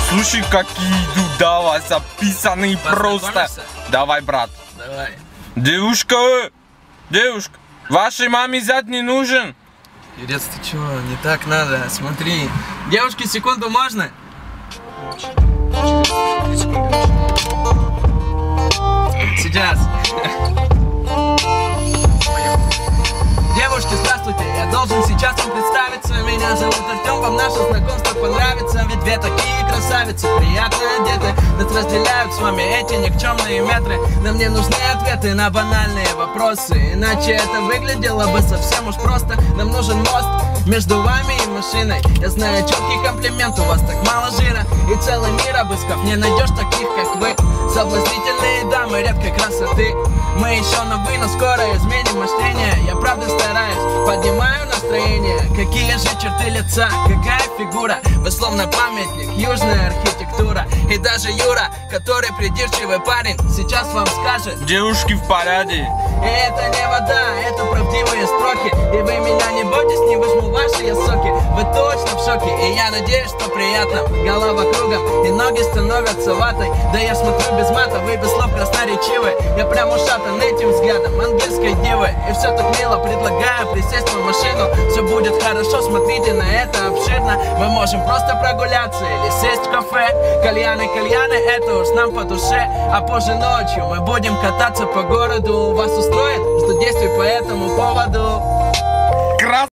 Слушай, какие идут, давай, записанные просто. Давай, брат. Давай. Девушка, вашей маме зять не нужен? Юрец, ты чё, не так надо, смотри. Девушки, секунду можно? Сейчас. Девушки, здравствуйте, я должен сейчас вам представиться. Меня зовут Артем, вам наше знакомство понравится. Ведь две такие красавицы, приятно одеты. Нас разделяют с вами эти никчемные метры. Нам не нужны ответы на банальные вопросы, иначе это выглядело бы совсем уж просто. Нам нужен мост между вами и машиной. Я знаю четкий комплимент, у вас так мало жира. И целый мир обыскав, не найдешь таких, как вы. Соблазнительные дамы редкой красоты. Мы еще на вы, но скоро изменим мышление. Я правда стараюсь, поднимаю настроение. Какие же черты лица, какая фигура. Вы словно памятник, южная архитектура. И даже Юра, который придирчивый парень, сейчас вам скажет: девушки в порядке. И это не вода, это правдивые строки. И вы меня не бойтесь, не выжму ваши я соки. Вы точно в шоке, и я надеюсь, что приятно. Голова кругом, и ноги становятся ватой. Да я смотрю без мата, вы без слов красноречивы. Я прям ушатан этим взглядом ангельской девы. И все так мило, предлагаю присесть в машину. Все будет хорошо, смотрите на это обширно. Мы можем просто прогуляться или сесть в кафе. Кальяны, это уж нам по душе. А позже ночью мы будем кататься по городу. Вас устроит, что действий по этому поводу?